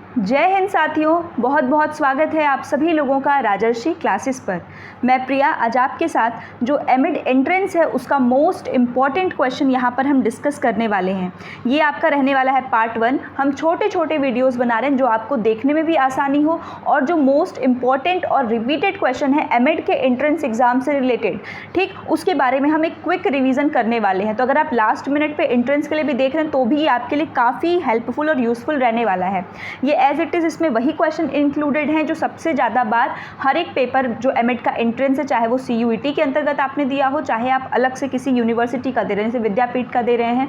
जय हिंद साथियों, बहुत बहुत स्वागत है आप सभी लोगों का राजर्षि क्लासेस पर। मैं प्रिया आज आपके साथ जो एमिड एंट्रेंस है उसका मोस्ट इम्पॉर्टेंट क्वेश्चन यहाँ पर हम डिस्कस करने वाले हैं। ये आपका रहने वाला है पार्ट 1। हम छोटे छोटे वीडियोस बना रहे हैं जो आपको देखने में भी आसानी हो और जो मोस्ट इम्पॉर्टेंट और रिपीटेड क्वेश्चन है एमिड के एंट्रेंस एग्जाम से रिलेटेड, ठीक, उसके बारे में हम एक क्विक रिविज़न करने वाले हैं। तो अगर आप लास्ट मिनट पर एंट्रेंस के लिए भी देख रहे हैं तो भी आपके लिए काफ़ी हेल्पफुल और यूज़फुल रहने वाला है। ये एज इट इज़ इसमें वही क्वेश्चन इंक्लूडेड हैं जो सबसे ज़्यादा बार हर एक पेपर जो एमिड का एंट्रेंस है, चाहे वो CUET के अंतर्गत आपने दिया हो, चाहे आप अलग से किसी यूनिवर्सिटी का दे रहे हैं, जैसे विद्यापीठ का दे रहे हैं,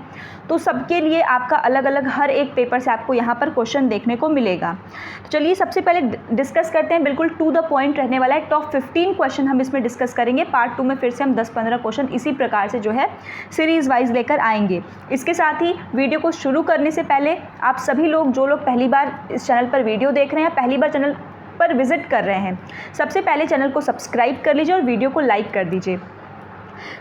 तो सबके लिए आपका अलग अलग हर एक पेपर से आपको यहाँ पर क्वेश्चन देखने को मिलेगा। तो चलिए सबसे पहले डिस्कस करते हैं, बिल्कुल टू द पॉइंट रहने वाला है। टॉप 15 क्वेश्चन हम इसमें डिस्कस करेंगे। पार्ट 2 में फिर से हम 10-15 क्वेश्चन इसी प्रकार से जो है सीरीज़ वाइज लेकर आएंगे। इसके साथ ही वीडियो को शुरू करने से पहले आप सभी लोग जो लोग पहली बार इस चैनल पर वीडियो देख रहे हैं, पहली बार चैनल पर विजिट कर रहे हैं, सबसे पहले चैनल को सब्सक्राइब कर लीजिए और वीडियो को लाइक कर दीजिए।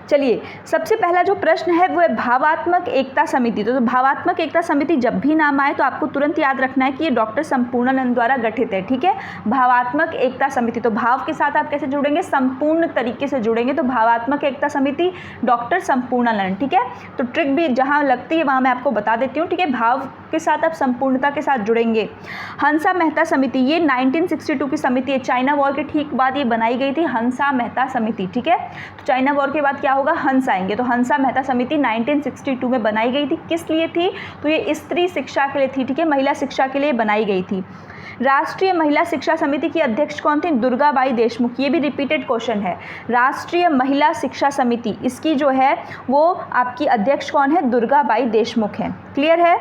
चलिए सबसे पहला जो प्रश्न है वो है भावात्मक एकता समिति। तो भावात्मक एकता समिति जब भी नाम आए तो आपको तुरंत याद रखना है कि ये डॉक्टर संपूर्णानंद द्वारा गठित है। ठीक है, भावात्मक एकता समिति, तो भाव के साथ आप कैसे जुड़ेंगे, संपूर्ण तरीके से जुड़ेंगे। तो भावात्मक एकता समिति डॉक्टर संपूर्णानंद। ठीक है, तो ट्रिक भी जहाँ लगती है वहाँ मैं आपको बता देती हूँ। ठीक है, भाव के साथ आप संपूर्णता के साथ जुड़ेंगे। हंसा मेहता समिति, ये 1962 की समिति है, चाइना वॉर के ठीक बाद ये बनाई गई थी, हंसा मेहता समिति। ठीक है, तो चाइना वॉर के बाद क्या होगा, हंस आएंगे। तो हंसा मेहता समिति 1962 में बनाई गई थी। किस लिए थी, तो ये स्त्री शिक्षा के लिए थी। ठीक है, महिला शिक्षा के लिए बनाई गई थी। राष्ट्रीय महिला शिक्षा समिति की अध्यक्ष कौन थी, दुर्गाबाई देशमुख। ये भी रिपीटेड क्वेश्चन है। राष्ट्रीय महिला शिक्षा समिति, इसकी जो है वो आपकी अध्यक्ष कौन है, दुर्गाबाई देशमुख है। क्लियर है,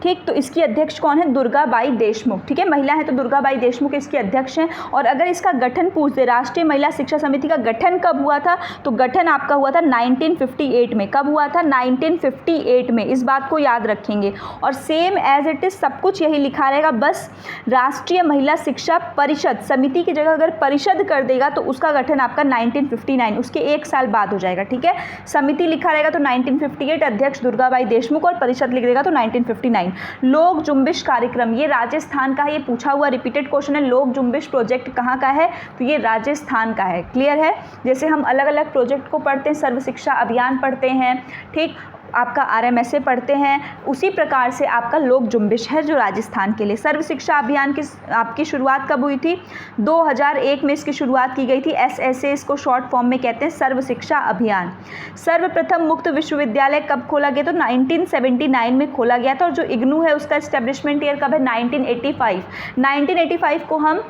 ठीक, तो इसकी अध्यक्ष कौन है, दुर्गाबाई देशमुख। ठीक है, महिला है तो दुर्गाबाई देशमुख इसकी अध्यक्ष हैं। और अगर इसका गठन पूछ दे, राष्ट्रीय महिला शिक्षा समिति का गठन कब हुआ था, तो गठन आपका हुआ था 1958 में। कब हुआ था, 1958 में, इस बात को याद रखेंगे। और सेम एज इट इज़ सब कुछ यही लिखा रहेगा, बस राष्ट्रीय महिला शिक्षा परिषद, समिति की जगह अगर परिषद कर देगा तो उसका गठन आपका 1959, उसके एक साल बाद हो जाएगा। ठीक है, समिति लिखा रहेगा तो 1958, अध्यक्ष दुर्गाबाई देशमुख, और परिषद लिख देगा तो 1959। लोक जुम्बिश कार्यक्रम, ये राजस्थान का है, ये पूछा हुआ रिपीटेड क्वेश्चन है। लोक जुम्बिश प्रोजेक्ट कहाँ का है, तो ये राजस्थान का है। क्लियर है, जैसे हम अलग अलग प्रोजेक्ट को पढ़ते हैं, सर्व शिक्षा अभियान पढ़ते हैं, ठीक, आपका RMSA पढ़ते हैं, उसी प्रकार से आपका लोक जुम्बिश है जो राजस्थान के लिए। सर्व शिक्षा अभियान की आपकी शुरुआत कब हुई थी, 2001 में इसकी शुरुआत की गई थी। SSA इसको शॉर्ट फॉर्म में कहते हैं, सर्व शिक्षा अभियान। सर्वप्रथम मुक्त विश्वविद्यालय कब खोला गया, तो 1979 में खोला गया था। और जो IGNOU है उसका एस्टेब्लिशमेंट ईयर कब है, 1985। 1985 को हम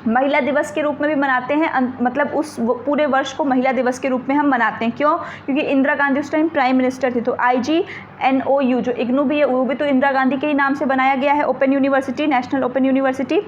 महिला दिवस के रूप में भी मनाते हैं, मतलब उस पूरे वर्ष को महिला दिवस के रूप में हम मनाते हैं। क्यों, क्योंकि इंदिरा गांधी उस टाइम प्राइम मिनिस्टर थे। तो IGNOU जो IGNOU भी है वो भी तो इंदिरा गांधी के ही नाम से बनाया गया है, open university, national open university.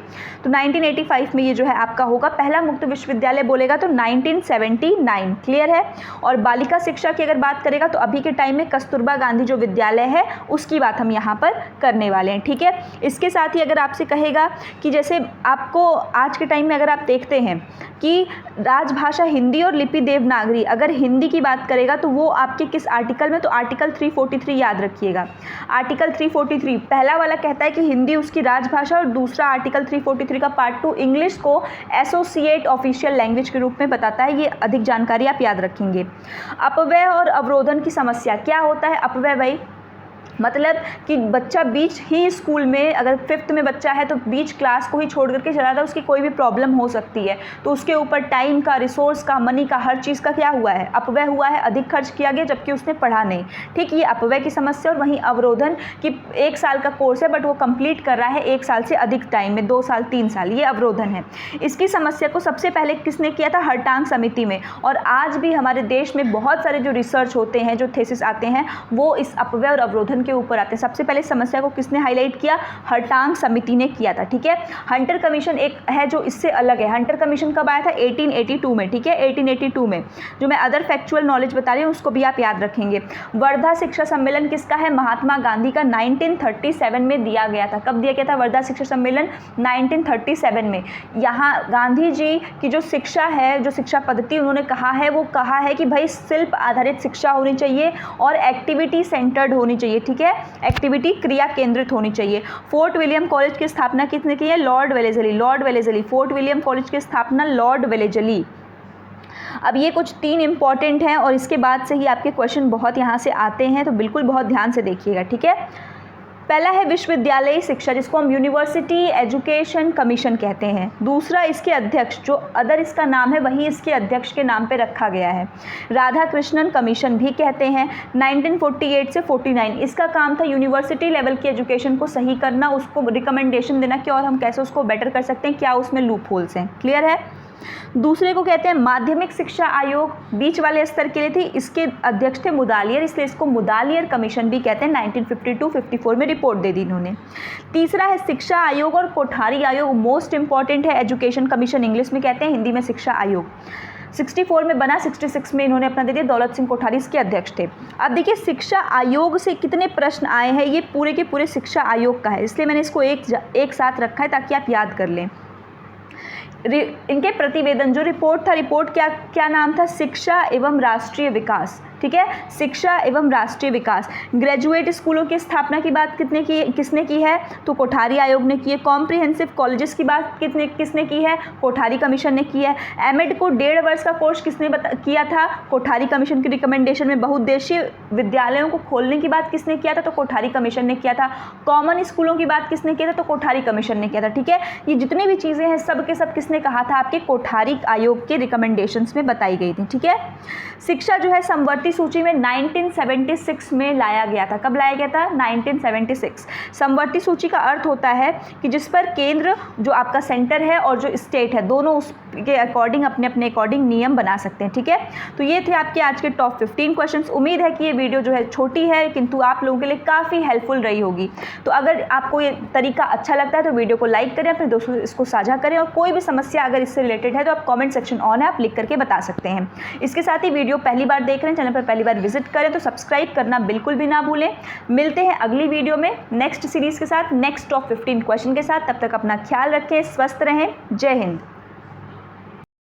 तो 1985 में ये जो है आपका होगा। पहला मुक्त विश्वविद्यालय बोलेगा तो 1979। क्लियर है, और बालिका शिक्षा की अगर बात करेगा तो अभी के टाइम में कस्तूरबा गांधी जो विद्यालय है उसकी बात हम यहाँ पर करने वाले हैं। ठीक है, इसके साथ ही अगर आपसे कहेगा कि जैसे आपको आज के टाइम में अगर आप देखते हैं कि राजभाषा हिंदी और लिपि देवनागरी, अगर हिंदी की बात करेगा तो वो आपके किस आर्टिकल में, तो आर्टिकल 343 याद रखिएगा। आर्टिकल 343 पहला वाला कहता है कि हिंदी उसकी राजभाषा, और दूसरा आर्टिकल 343 का पार्ट 2 इंग्लिश को एसोसिएट ऑफिशियल लैंग्वेज के रूप में बताता है। ये अधिक जानकारी आप याद रखेंगे। अपव्यय और अवरोधन की समस्या, क्या होता है अपव्यय भाई, मतलब कि बच्चा बीच ही स्कूल में, अगर 5th में बच्चा है तो बीच क्लास को ही छोड़ करके चला जाता है, उसकी कोई भी प्रॉब्लम हो सकती है, तो उसके ऊपर टाइम का, रिसोर्स का, मनी का, हर चीज़ का क्या हुआ है, अपव्यय हुआ है, अधिक खर्च किया गया जबकि उसने पढ़ा नहीं। ठीक, ये अपव्यय की समस्या। और वहीं अवरोधन कि 1 साल का कोर्स है बट वो कंप्लीट कर रहा है 1 साल से अधिक टाइम में, 2 साल 3 साल, ये अवरोधन है। इसकी समस्या को सबसे पहले किसने किया था, हरटांग समिति में। और आज भी हमारे देश में बहुत सारे जो रिसर्च होते हैं, जो थेसिस आते हैं, वो इस अपव्यय और अवरोधन के ऊपर आते हैं। सबसे पहले समस्या को किसने हाईलाइट किया, हरटांग समिति ने किया था। ठीक है, हंटर कमीशन एक है जो इससे अलग है। हंटर कमीशन कब आया था, 1882 में। ठीक है, 1882 में। जो मैं अदर फैक्चुअल नॉलेज बता रही हूँ उसको भी आप याद रखेंगे। वर्धा शिक्षा सम्मेलन किसका है, महात्मा गांधी का, 1937 में दिया गया था। कब दिया गया था वर्धा शिक्षा सम्मेलन, 1937 में। यहाँ गांधी जी की जो शिक्षा है, जो शिक्षा पद्धति उन्होंने कहा है, वो कहा है कि भाई शिल्प आधारित शिक्षा होनी चाहिए और एक्टिविटी सेंटर्ड होनी चाहिए। ठीक ठीक है। एक्टिविटी क्रिया केंद्रित होनी चाहिए। फोर्ट विलियम कॉलेज की स्थापना किसने की है? Lord Wellesley. Lord Wellesley, fort William college की स्थापना लॉर्ड वेलेजली। अब ये कुछ 3 इंपॉर्टेंट हैं और इसके बाद से ही आपके क्वेश्चन बहुत यहाँ से आते हैं, तो बिल्कुल बहुत ध्यान से देखिएगा, ठीक है। पहला है विश्वविद्यालय शिक्षा, जिसको हम यूनिवर्सिटी एजुकेशन कमीशन कहते हैं। दूसरा, इसके अध्यक्ष, जो अदर इसका नाम है वही इसके अध्यक्ष के नाम पे रखा गया है, राधा कृष्णन कमीशन भी कहते हैं। 1948 से 49 इसका काम था यूनिवर्सिटी लेवल की एजुकेशन को सही करना, उसको रिकमेंडेशन देना कि और हम कैसे उसको बेटर कर सकते हैं, क्या उसमें लूप होल्स हैं। क्लियर है। दूसरे को कहते हैं माध्यमिक शिक्षा आयोग, बीच वाले स्तर के लिए थी, इसके अध्यक्ष थे मुदालियर, इसलिए इसको मुदालियर कमीशन भी कहते हैं। 1952-54 में रिपोर्ट दे दी इन्होंने। तीसरा है शिक्षा आयोग और कोठारी आयोग, मोस्ट इंपॉर्टेंट है। एजुकेशन कमीशन इंग्लिश में कहते हैं, हिंदी में शिक्षा आयोग। 64 में बना, 66 में इन्होंने अपना दे दिया। दौलत सिंह कोठारी इसके अध्यक्ष थे। अब देखिए शिक्षा आयोग से कितने प्रश्न आए हैं, ये पूरे के पूरे शिक्षा आयोग का है, इसलिए मैंने इसको एक साथ रखा है ताकि आप याद कर लें। इनके प्रतिवेदन जो रिपोर्ट था, रिपोर्ट क्या नाम था? शिक्षा एवं राष्ट्रीय विकास, ठीक है, शिक्षा एवं राष्ट्रीय विकास। ग्रेजुएट स्कूलों की स्थापना की बात किसने की है? तो कोठारी आयोग ने की है। कॉम्प्रिहेंसिव कॉलेजेस की बात किसने की है? कोठारी कमीशन ने की है। एमएड को 1.5 वर्ष का कोर्स किसने किया था? कोठारी कमीशन की रिकमेंडेशन में। बहुउद्देशीय विद्यालयों को खोलने की बात किसने किया था? तो कोठारी कमीशन ने किया था। कॉमन स्कूलों की बात किसने किया था? तो कोठारी कमीशन ने किया था, ठीक है। ये जितनी भी चीज़ें हैं सब के सब किसने कहा था? आपके कोठारी आयोग के रिकमेंडेशंस में बताई गई थी, ठीक है। शिक्षा जो है समवर्ती सूची में 1976 में लाया गया था। कब लाया गया था? 1976। समवर्ती सूची का अर्थ होता है कि जिस पर केंद्र, जो आपका सेंटर है, और जो स्टेट है, दोनों उसके अकॉर्डिंग अपने अकॉर्डिंग नियम बना सकते हैं, ठीक है। तो ये थे आपके आज के टॉप 15 क्वेश्चंस। उम्मीद है कि ये वीडियो जो है छोटी है किंतु आप लोगों के लिए काफ़ी हेल्पफुल रही होगी। तो अगर आपको ये तरीका अच्छा लगता है तो वीडियो को लाइक करें, अपने दोस्तों से इसको साझा करें, और कोई भी समस्या अगर इससे रिलेटेड है तो आप कॉमेंट सेक्शन ऑन है, आप लिख करके बता सकते हैं। इसके साथ ही वीडियो पहली बार देख रहे हैं, चैनल पर पहली बार विजिट करें तो सब्सक्राइब करना बिल्कुल भी ना भूलें। मिलते हैं अगली वीडियो में नेक्स्ट सीरीज़ के साथ, नेक्स्ट टॉप 15 क्वेश्चन के साथ। तब तक अपना ख्याल रखें, स्वस्थ रहें। जय हिंद।